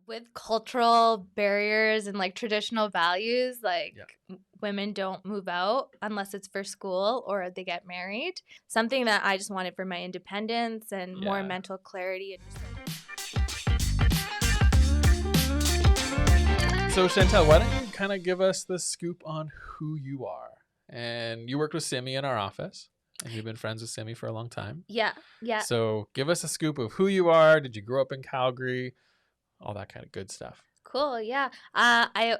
with cultural barriers and like traditional values, like Yeah. women don't move out unless it's for school or they get married. Something that I just wanted for my independence and more Yeah. mental clarity and just like. So Chantel, why don't you kind of give us the scoop on who you are? And you worked with Simmi in our office, and you've been friends with Simmi for a long time. Yeah. So give us a scoop of who you are. Did you grow up in Calgary? All that kind of good stuff. Cool. Yeah. I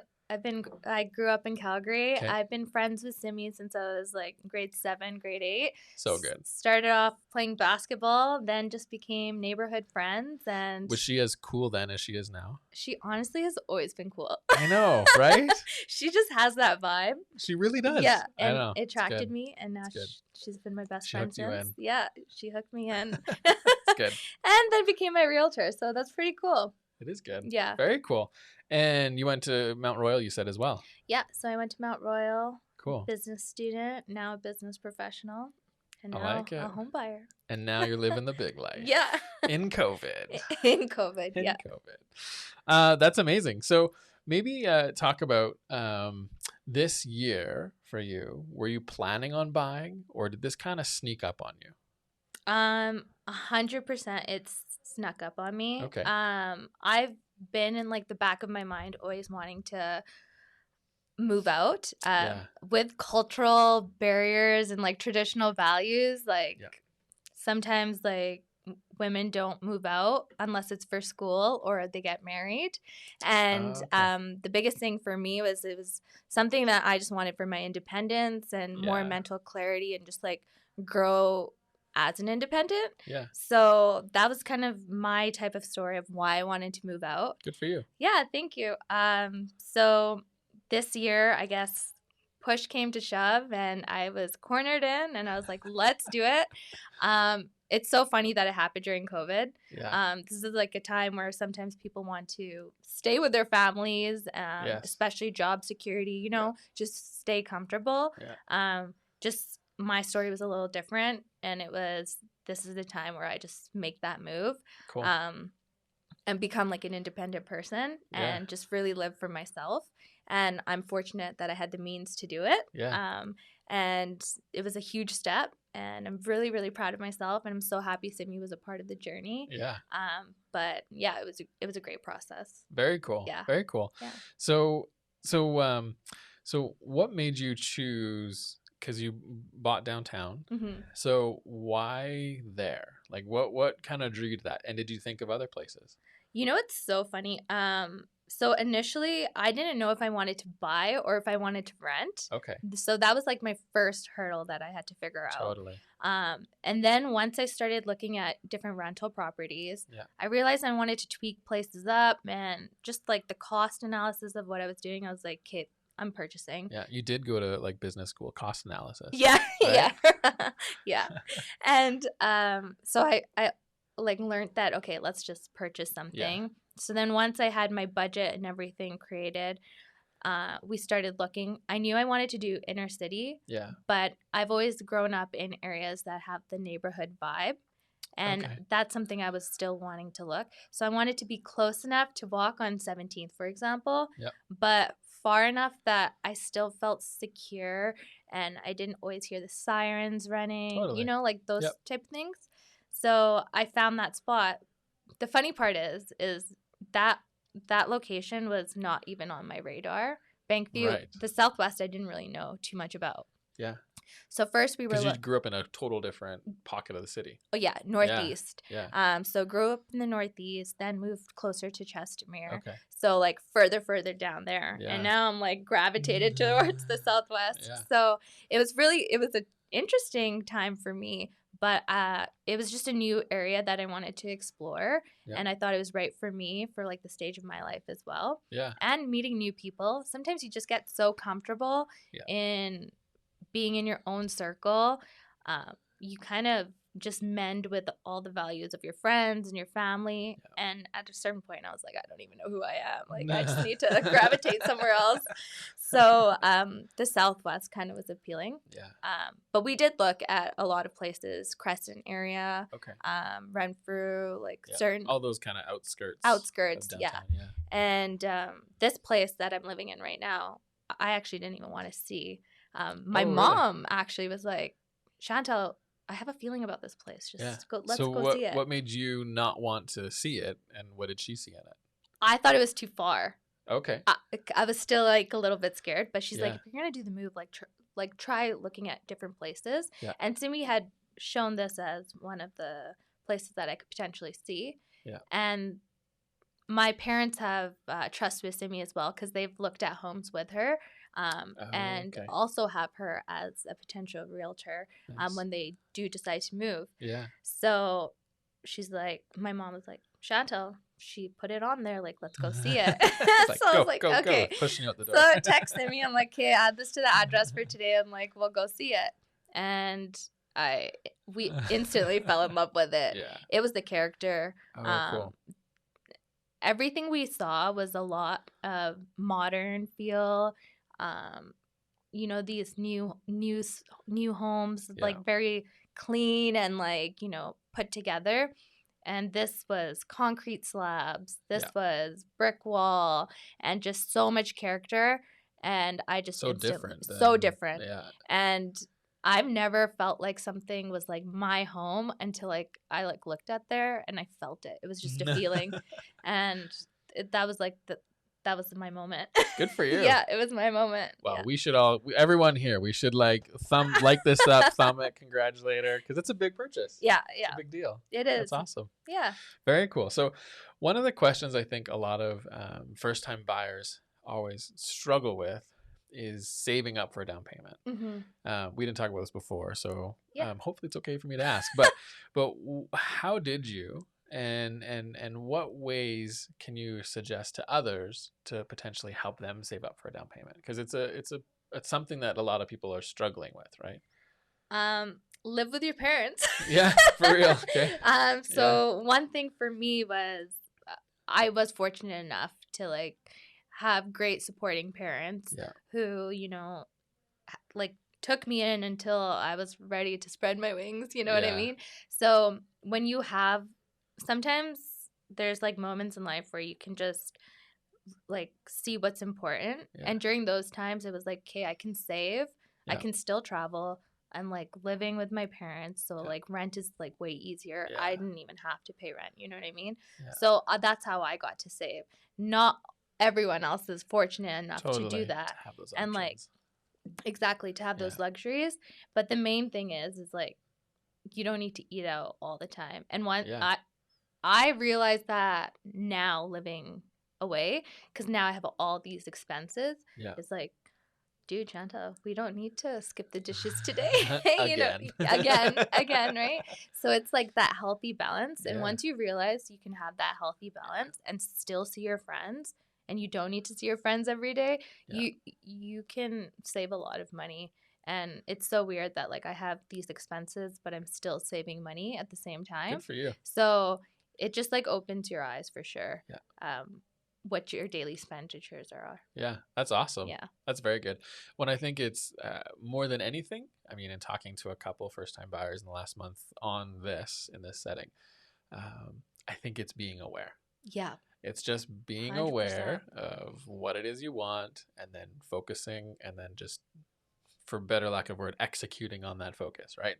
grew up in Calgary. Okay. I've been friends with Simmi since I was like grade 7, grade 8. So good. Started off playing basketball, then just became neighborhood friends. And Was she as cool then as she is now? she honestly has always been cool. I know, right? She just has that vibe. She really does. Yeah, I and know. it attracted me, and now she's been my best friend hooked you since. in. Yeah, she hooked me in. It's good. And then became my realtor, so that's pretty cool. It is good. Yeah. Very cool. And you went to Mount Royal, you said, as well. Yeah, so I went to Mount Royal. Cool. Business student, now a business professional, and now I like it. a home buyer. And now you're living the big life. Yeah. In COVID. In COVID, In yeah. COVID. That's amazing. So maybe talk about this year for you. Were you planning on buying, or did this kind of sneak up on you? 100% it's snuck up on me. Okay. I've been in like the back of my mind always wanting to move out. With cultural barriers and like traditional values, like sometimes like women don't move out unless it's for school or they get married. And the biggest thing for me was it was something that I just wanted for my independence and more mental clarity and just like grow as an independent. Yeah. So that was kind of my type of story of why I wanted to move out. Good for you. Yeah, thank you. So this year, I guess push came to shove and I was cornered in and I was like, let's do it. It's so funny that it happened during COVID. Yeah. This is like a time where sometimes people want to stay with their families, especially job security, just stay comfortable. Yeah. Just my story was a little different, and this is the time where I just make that move. Cool. And become like an independent person and just really live for myself. And I'm fortunate that I had the means to do it. Yeah. And it was a huge step, and I'm really, really proud of myself, and I'm so happy Simmi was a part of the journey. Yeah. But yeah, it was a great process. Very cool. Yeah. Very cool. Yeah. So what made you choose? Because you bought downtown. Mm-hmm. So why there? Like what kind of drew you to that? And did you think of other places? It's so funny. So initially I didn't know if I wanted to buy or if I wanted to rent. Okay. So that was like my first hurdle that I had to figure out. Totally. And then once I started looking at different rental properties, I realized I wanted to tweak places up, and just like the cost analysis of what I was doing, I was like, okay, I'm purchasing. Yeah, you did go to like business school, cost analysis. Yeah, right? yeah. And so I like learned that, okay, let's just purchase something. Yeah. So then once I had my budget and everything created, we started looking. I knew I wanted to do inner city. Yeah. But I've always grown up in areas that have the neighborhood vibe. And that's something I was still wanting to look. So I wanted to be close enough to walk on 17th, for example, but far enough that I still felt secure and I didn't always hear the sirens running, like those type of things. So I found that spot. The funny part is that location was not even on my radar. Bankview, the Southwest, I didn't really know too much about. Yeah. So first we were... Because you grew up in a total different pocket of the city. Oh, yeah. Northeast. Yeah. So grew up in the Northeast, then moved closer to Chestermere. Okay. So like further down there. Yeah. And now I'm like gravitated towards the Southwest. Yeah. So it was an interesting time for me. But it was just a new area that I wanted to explore. Yeah. And I thought it was right for me for like the stage of my life as well. Yeah. And meeting new people. Sometimes you just get so comfortable in being in your own circle. You kind of just mend with all the values of your friends and your family. And at a certain point, I was like, I don't even know who I am. Like, I just need to gravitate somewhere else. So the Southwest kind of was appealing. Yeah. But we did look at a lot of places, Crescent area, Okay. Renfrew, like Yeah. certain all those kind of outskirts. Outskirts, of yeah. downtown, yeah. And this place that I'm living in right now, I actually didn't even want to see. My mom actually was like, Chantel, I have a feeling about this place. Just let's go see it. What made you not want to see it, and what did she see in it? I thought it was too far. Okay. I was still like a little bit scared, but she's like, if you're gonna do the move, like try looking at different places. Yeah. And Simmi had shown this as one of the places that I could potentially see. Yeah. And my parents have trust with Simmi as well because they've looked at homes with her. And also have her as a potential realtor when they do decide to move. Yeah. So she's like, my mom was like, Chantel, she put it on there, like, let's go see it. So I was like, okay. Go. Pushing out the door. So I texted me, I'm like, okay, add this to the address for today. I'm like, we'll go see it. And we instantly fell in love with it. Yeah. It was the character. Cool. Everything we saw was a lot of modern feel. You know, these new homes, like very clean and like, you know, put together. And this was concrete slabs. This was brick wall and just so much character. And I just so different. Yeah. And I've never felt like something was like my home until like I like looked at there and I felt it. It was just a feeling. And that was like that was my moment. Good for you. Yeah, it was my moment. Well, we should everyone here, we should like this up, thumb it, congratulate her, because it's a big purchase. Yeah. It's a big deal. It is. That's awesome. Yeah. Very cool. So one of the questions I think a lot of first-time buyers always struggle with is saving up for a down payment. Mm-hmm. We didn't talk about this before, so hopefully it's okay for me to ask. But how did you? And what ways can you suggest to others to potentially help them save up for a down payment? Because it's something that a lot of people are struggling with, right? Live with your parents. Yeah, for real. Okay. So one thing for me was I was fortunate enough to like have great supporting parents who, you know, like took me in until I was ready to spread my wings. You know what I mean? So when you have sometimes there's like moments in life where you can just like see what's important. And during those times it was like, okay, I can save, I can still travel. I'm like living with my parents. So like rent is like way easier. I didn't even have to pay rent. You know what I mean? So that's how I got to save. Not everyone else is fortunate enough to do that. To have those and like, exactly, to have those luxuries. But the main thing is like, you don't need to eat out all the time. And I realize that now living away, because now I have all these expenses. It's like, dude, Chantel, we don't need to skip the dishes today. You know, again, right? So it's like that healthy balance. And once you realize you can have that healthy balance and still see your friends, and you don't need to see your friends every day, you can save a lot of money. And it's so weird that like I have these expenses, but I'm still saving money at the same time. Good for you. So it just like opens your eyes for sure. What your daily expenditures are. Yeah, that's awesome. Yeah, that's very good. When I think it's more than anything, I mean, in talking to a couple first-time buyers in the last month in this setting, I think it's being aware. Yeah. It's just being 100%. Aware of what it is you want, and then focusing, and then just, for better lack of word, executing on that focus, right?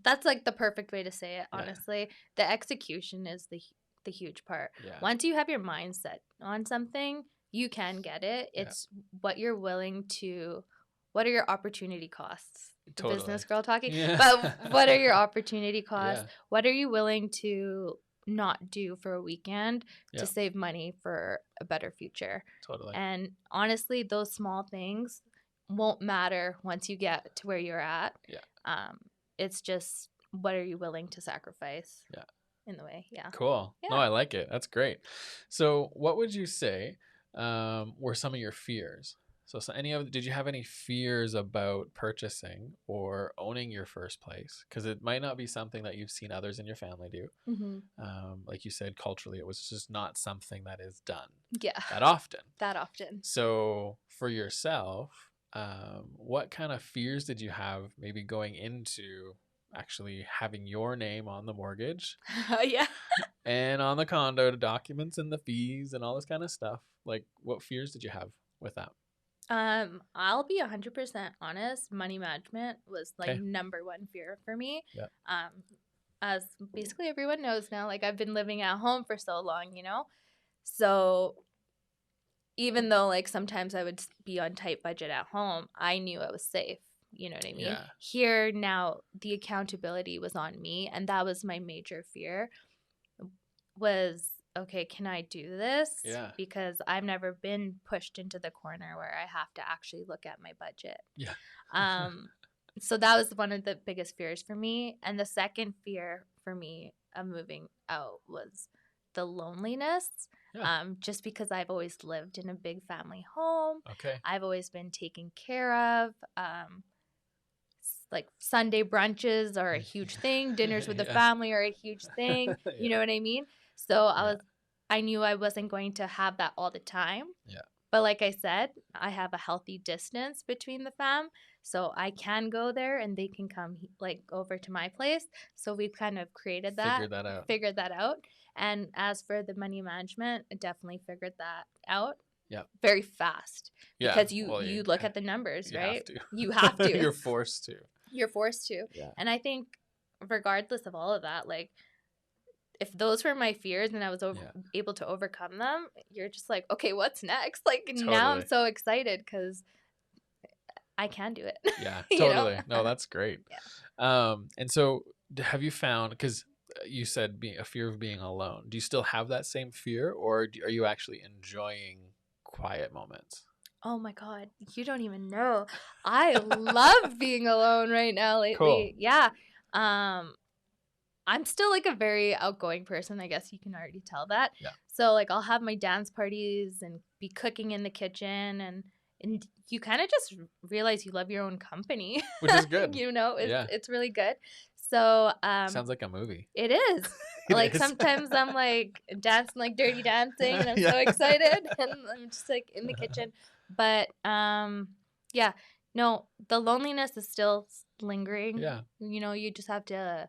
That's like the perfect way to say it, honestly. The execution is the huge part. Once you have your mindset on something, you can get it. It's what you're willing to, what are your opportunity costs? Totally. Business girl talking. But what are your opportunity costs? What are you willing to not do for a weekend to save money for a better future? Totally. And honestly, those small things won't matter once you get to where you're at. It's just, what are you willing to sacrifice? In the way. Cool. No, I like it. That's great. So what would you say were some of your fears So did you have any fears about purchasing or owning your first place? Because it might not be something that you've seen others in your family do. Like you said, culturally, it was just not something that is done that often. That often. So for yourself, what kind of fears did you have maybe going into actually having your name on the mortgage? Yeah. And on the condo documents and the fees and all this kind of stuff? Like, what fears did you have with that? I'll be 100% honest. Money management was like number one fear for me. Yeah. As basically everyone knows now, like I've been living at home for so long, so even though like sometimes I would be on tight budget at home, I knew I was safe. You know what I mean? Yeah. Here now, the accountability was on me, and that was my major fear. Was, okay, can I do this? Yeah. Because I've never been pushed into the corner where I have to actually look at my budget. Yeah. So that was one of the biggest fears for me. And the second fear for me of moving out was the loneliness. Yeah. Just because I've always lived in a big family home. Okay. I've always been taken care of. Like Sunday brunches are a huge thing. Dinners with the family are a huge thing. You know what I mean? So I knew I wasn't going to have that all the time. Yeah. But like I said, I have a healthy distance between the fam. So I can go there and they can come like over to my place. So we've kind of created that. Figured that out. And as for the money management, I definitely figured that out. Yeah. Very fast. Yeah. Because you look at the numbers, right? Have to. You have to. You're forced to. You're forced to. Yeah. And I think regardless of all of that, like if those were my fears and I was able to overcome them, you're just like, okay, what's next? Like now I'm so excited because I can do it. Yeah, totally. No, that's great. Yeah. And so have you found, because you said a fear of being alone, do you still have that same fear, or are you actually enjoying quiet moments? Oh my God, you don't even know. I love being alone right now lately. Cool. Yeah. I'm still like a very outgoing person. I guess you can already tell that. Yeah. So like I'll have my dance parties and be cooking in the kitchen and you kind of just realize you love your own company. Which is good. It's really good. So sounds like a movie. It is. Like sometimes I'm like dancing like Dirty Dancing and I'm so excited and I'm just like in the kitchen. But yeah, no, the loneliness is still lingering. Yeah. You just have to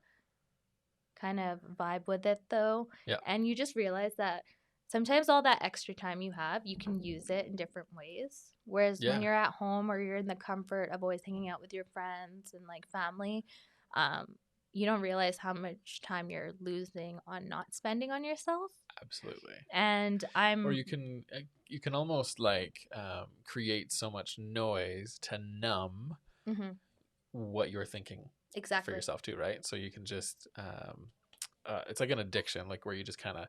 kind of vibe with it though. Yeah. And you just realize that sometimes all that extra time you have, you can use it in different ways. Whereas when you're at home or you're in the comfort of always hanging out with your friends and like family, you don't realize how much time you're losing on not spending on yourself. Absolutely. And or you can almost like create so much noise to numb what you're thinking for yourself too, right? So you can just it's like an addiction, like where you just kind of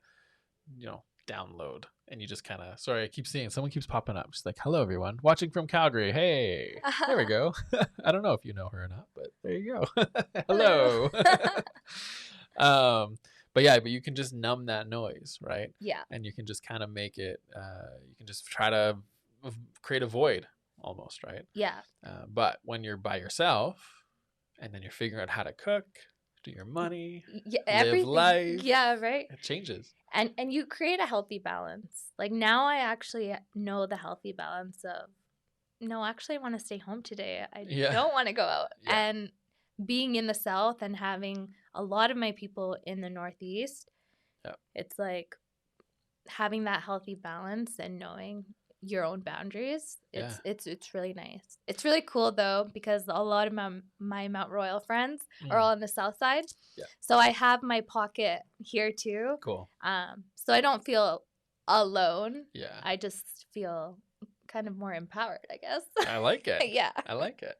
download and you just kind of, sorry, I keep seeing someone keeps popping up. She's like, hello everyone, watching from Calgary. Hey, there we go. I don't know if you know her or not, but there you go. Hello. But you can just numb that noise, right? Yeah. And you can just kind of make it you can just try to create a void almost, right? Yeah. But when you're by yourself and then you're figuring out how to cook, do your money, live life. Yeah, right. It changes. And you create a healthy balance. Like now I actually know the healthy balance of, no, actually I want to stay home today. I don't want to go out. Yeah. And being in the South and having a lot of my people in the Northeast, it's like having that healthy balance and knowing your own boundaries. It's really nice. It's really cool though, because a lot of my Mount Royal friends are all on the south side. Yeah. So I have my pocket here too. Cool. So I don't feel alone. Yeah. I just feel kind of more empowered, I guess. I like it. Yeah. I like it.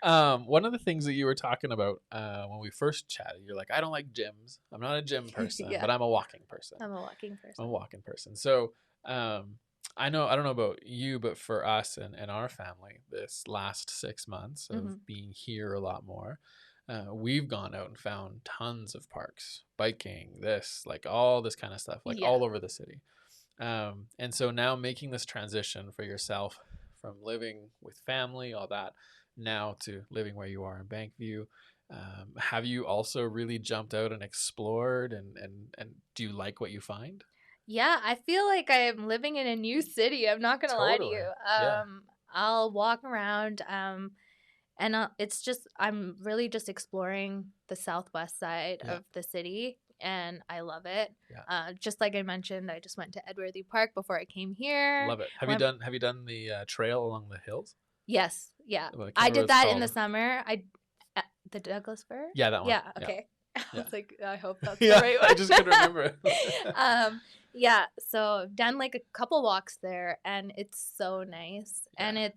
One of the things that you were talking about when we first chatted, you're like, I don't like gyms. I'm not a gym person, but I'm a walking person. I'm a walking person. So I don't know about you, but for us and our family, this last 6 months of being here a lot more, we've gone out and found tons of parks, biking, like all this kind of stuff, like all over the city. And so now making this transition for yourself from living with family, all that, now to living where you are in Bankview. Have you also really jumped out and explored, and do you like what you find? Yeah, I feel like I'm living in a new city. I'm not gonna lie to Totally. you. Yeah. I'll walk around, and it's just I'm really just exploring the southwest side Yeah. of the city, and I love it. Yeah. Just like I mentioned, I just went to Edworthy Park before I came here. Love it. Have you done the trail along the hills? Yes, yeah. Well, I can't I remember what did it's that in the called. summer. The Douglas fir? Yeah, that one. Yeah, Yeah. okay. I Yeah. was like, I hope that's Yeah, the right one. I just couldn't remember it. Yeah, so I've done like a couple walks there, and it's so nice. Yeah. And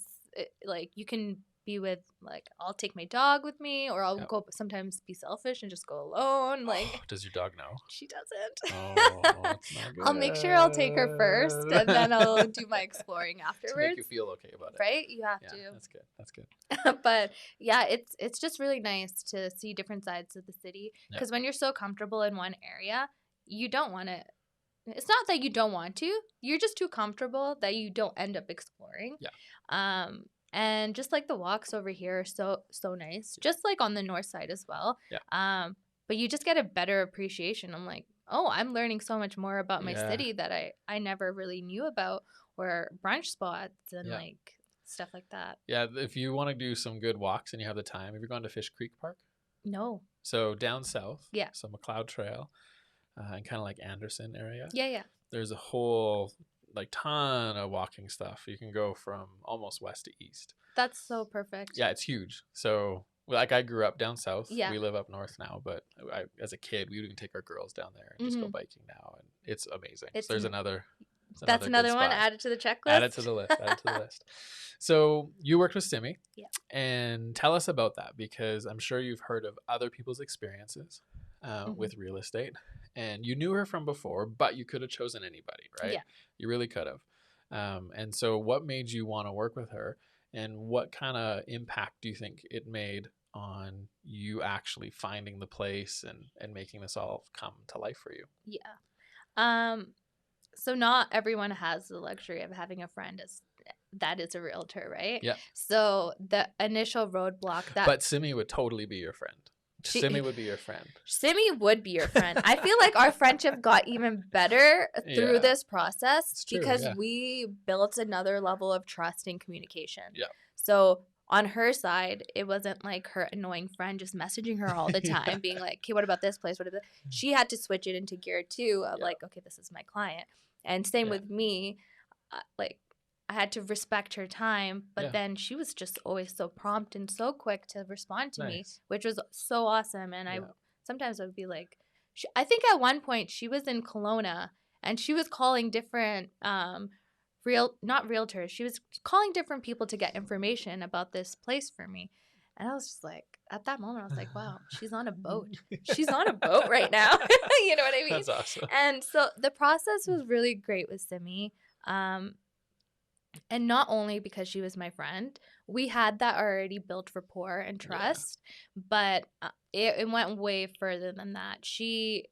like you can be with, like, I'll take my dog with me, or I'll Yep. go sometimes be selfish and just go alone. Like, Oh, does your dog know? she doesn't. Oh, that's not good. I'll make sure I'll take her first, and then I'll do my exploring afterwards. To make you feel okay about it. Right? You have Yeah, to. that's good. That's good. But yeah, it's just really nice to see different sides of the city, because when you're so comfortable in one area, you don't want to. It's not that you don't want to. You're just too comfortable that you don't end up exploring. Yeah. And just like the walks over here are so nice. Just like on the north side as well. Yeah. But you just get a better appreciation. I'm like, oh, I'm learning so much more about my city that I never really knew about, or brunch spots and like stuff like that. Yeah, if you want to do some good walks and you have the time, have you gone to Fish Creek Park? No. So down south. Yeah. So McLeod Trail, and kind of like Anderson area. Yeah. There's a whole like ton of walking stuff. You can go from almost west to east. That's so perfect. Yeah, it's huge. So like I grew up down south. Yeah. We live up north now, but as a kid, we would even take our girls down there and just go biking now, and it's amazing. So there's another. That's another one added to the checklist. Add it to the list. Add it to the list. So you worked with Simmi. Yeah. And tell us about that, because I'm sure you've heard of other people's experiences with real estate, and you knew her from before, but you could have chosen anybody, right? Yeah. You really could have. And so what made you want to work with her, and what kind of impact do you think it made on you actually finding the place and making this all come to life for you? Yeah. So not everyone has the luxury of having a friend that is a realtor, right? Yeah. So the initial roadblock But Simmi would totally be your friend. Simmi would be your friend. Simmi would be your friend. I feel like our friendship got even better through this process, because we built another level of trust and communication. Yeah. So on her side, it wasn't like her annoying friend just messaging her all the time, being like, okay, what about this place? What about this? She had to switch it into gear too, of like, okay, this is my client. And same with me. Like, I had to respect her time, but then she was just always so prompt and so quick to respond to me, which was so awesome. And sometimes I would be like, I think at one point she was in Kelowna, and she was calling different not realtors. She was calling different people to get information about this place for me. And I was just like, at that moment, I was like, wow, she's on a boat. She's on a boat right now. You know what I mean? That's awesome. And so the process was really great with Simmi. And not only because she was my friend, we had that already built rapport and trust, but it went way further than that. She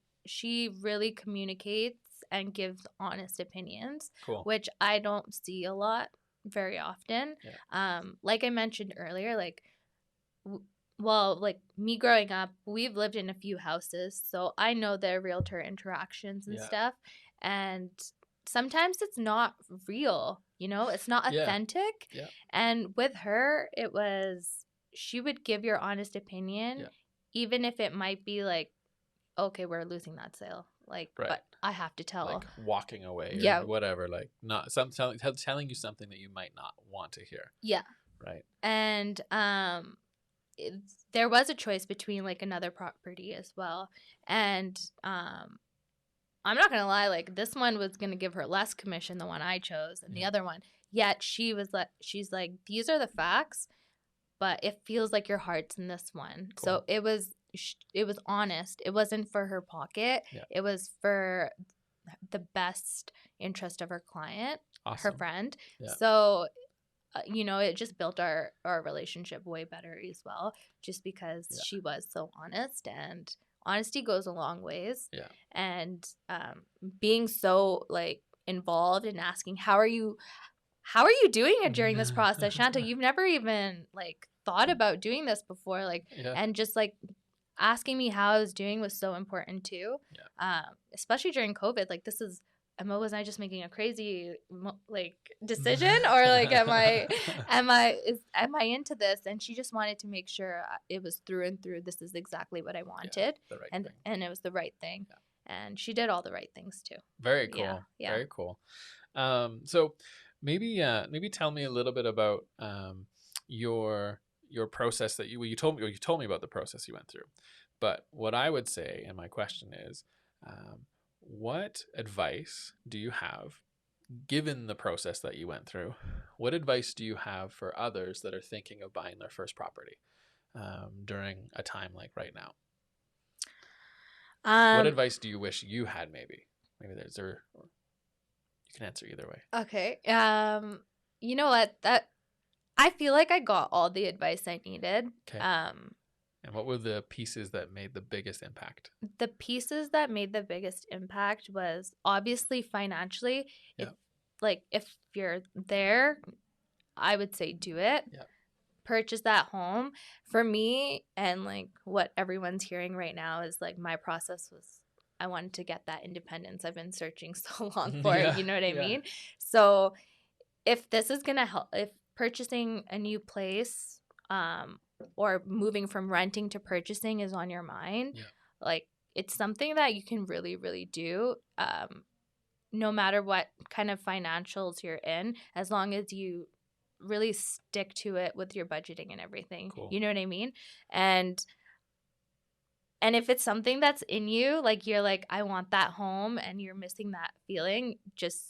really communicates and gives honest opinions, which I don't see a lot very often. Yeah. Like I mentioned earlier, like, like me growing up, we've lived in a few houses, so I know their realtor interactions and stuff, and sometimes it's not real, it's not authentic. Yeah. And with her, it was, she would give your honest opinion, even if it might be like, okay, we're losing that sale. Like, but I have to tell. Like walking away or whatever, like not telling you something that you might not want to hear. Yeah. Right. And there was a choice between like another property as well. And I'm not going to lie, like this one was going to give her less commission, the one I chose, and the other one. Yet she's like, these are the facts, but it feels like your heart's in this one. Cool. So it was honest. It wasn't for her pocket. Yeah. It was for the best interest of her client, her friend. Yeah. So, it just built our relationship way better as well, just because she was so honest, and honesty goes a long ways. Yeah. And being so like involved and asking, how are you how are you doing it during this process, Chantel? You've never even like thought about doing this before, like, and just like asking me how I was doing was so important too. Especially during COVID. Like, this is, was I just making a crazy like decision, or like am I into this? And she just wanted to make sure it was through and through. This is exactly what I wanted, and it was the right thing. And she did all the right things too. Very cool. Very cool. So maybe tell me a little bit about your process that you told me about the process you went through. But what I would say, and my question is, what advice do you have, given the process that you went through? What advice do you have for others that are thinking of buying their first property during a time like right now? What advice do you wish you had? Maybe you can answer either way. Okay. You know what? That I feel like I got all the advice I needed. Okay. And what were the pieces that made the biggest impact? The pieces that made the biggest impact was obviously financially. Yeah. If you're there, I would say do it. Yeah. Purchase that home. For me, and like what everyone's hearing right now is like my process was, I wanted to get that independence I've been searching so long for. You know what I mean? So if this is gonna help, if purchasing a new place, or moving from renting to purchasing is on your mind, like it's something that you can really, really do. No matter what kind of financials you're in, as long as you really stick to it with your budgeting and everything. Cool. You know what I mean? And if it's something that's in you, like you're like, I want that home, and you're missing that feeling, just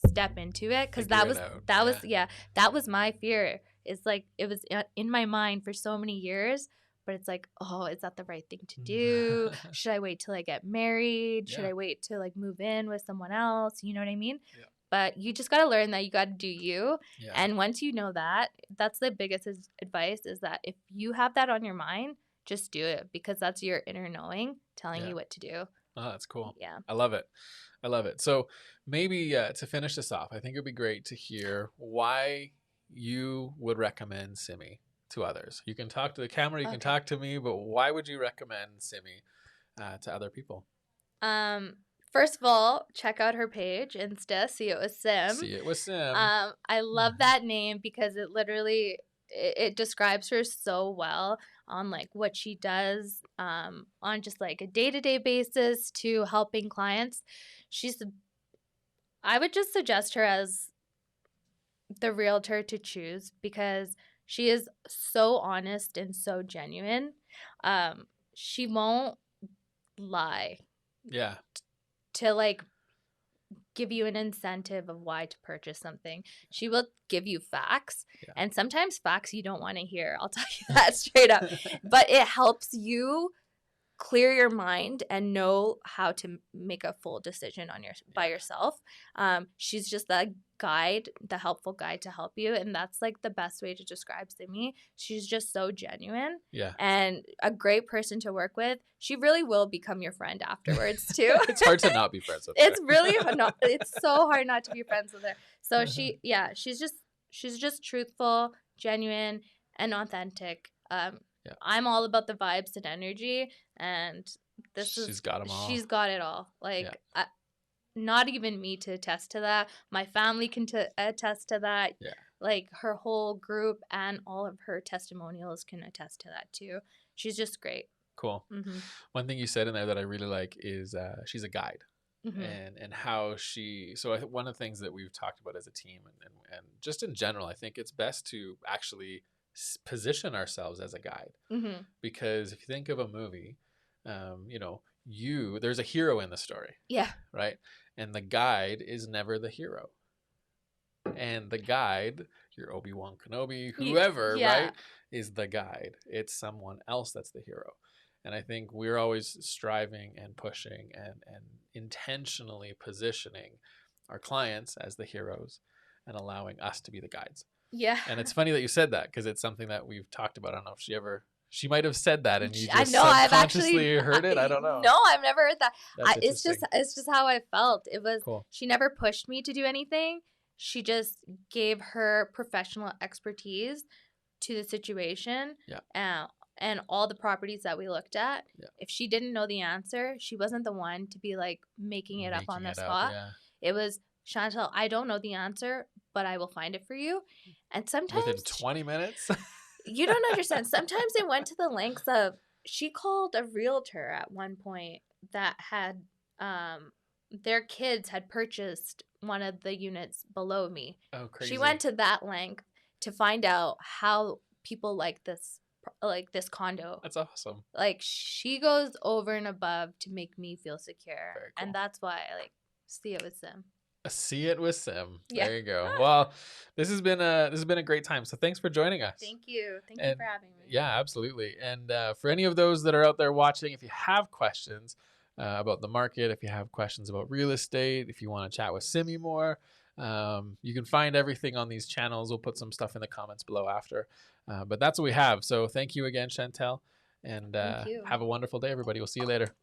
step into it. Because that was my fear. It's like, it was in my mind for so many years, but it's like, oh, is that the right thing to do? Should I wait till I get married? Should I wait to like move in with someone else? You know what I mean? Yeah. But you just got to learn that you got to do you. Yeah. And once you know that, that's the biggest advice, is that if you have that on your mind, just do it, because that's your inner knowing telling you what to do. Oh, that's cool. Yeah. I love it. So maybe to finish this off, I think it'd be great to hear why you would recommend Simmi to others. You can talk to the camera, you can talk to me, but why would you recommend Simmi to other people? First of all, check out her page, Insta, See It With Sim. See It With Sim. I love that name because it literally, it describes her so well on like what she does on just like a day-to-day basis to helping clients. I would just suggest her as the realtor to choose, because she is so honest and so genuine. She won't lie. Yeah. To like give you an incentive of why to purchase something. She will give you facts, and sometimes facts you don't want to hear. I'll tell you that straight up. But it helps you clear your mind and know how to make a full decision on by yourself. She's just the guide, the helpful guide to help you, and that's like the best way to describe Simmi. She's just so genuine, and a great person to work with. She really will become your friend afterwards too. It's hard to not be friends with her. It's really not. It's so hard not to be friends with her. So she's just truthful, genuine, and authentic. I'm all about the vibes and energy, and she's got them all. She's got it all. Like, not even me to attest to that. My family can attest to that. Yeah. Like, her whole group and all of her testimonials can attest to that too. She's just great. Cool. Mm-hmm. One thing you said in there that I really like is she's a guide. Mm-hmm. And how one of the things that we've talked about as a team and just in general, I think it's best to actually position ourselves as a guide. Mm-hmm. Because if you think of a movie, there's a hero in the story. Yeah. Right? And the guide is never the hero. And the guide, your Obi-Wan Kenobi, whoever, right, is the guide. It's someone else that's the hero. And I think we're always striving and pushing and intentionally positioning our clients as the heroes and allowing us to be the guides. Yeah. And it's funny that you said that, because it's something that we've talked about. I don't know if she might have said that and you just subconsciously heard it. I don't know. No, I've never heard that. It's just how I felt. It was cool. She never pushed me to do anything. she just gave her professional expertise to the situation. And all the properties that we looked at. If she didn't know the answer, she wasn't the one to be like making it up on the spot. It was, Chantel, I don't know the answer, but I will find it for you. And sometimes within 20 minutes. You don't understand. Sometimes it went to the lengths of, she called a realtor at one point that had their kids had purchased one of the units below me. Oh, crazy. She went to that length to find out how people like this condo. That's awesome. Like, she goes over and above to make me feel secure. Very cool. And that's why I like see it with Sim. See it with Sim. Yeah. There you go. Well, this has been a great time. So thanks for joining us. Thank you. Thank you for having me. Yeah, absolutely. And for any of those that are out there watching, if you have questions about the market, if you have questions about real estate, if you want to chat with Simmi more, you can find everything on these channels. We'll put some stuff in the comments below after. But that's what we have. So thank you again, Chantel. And have a wonderful day, everybody. We'll see you later.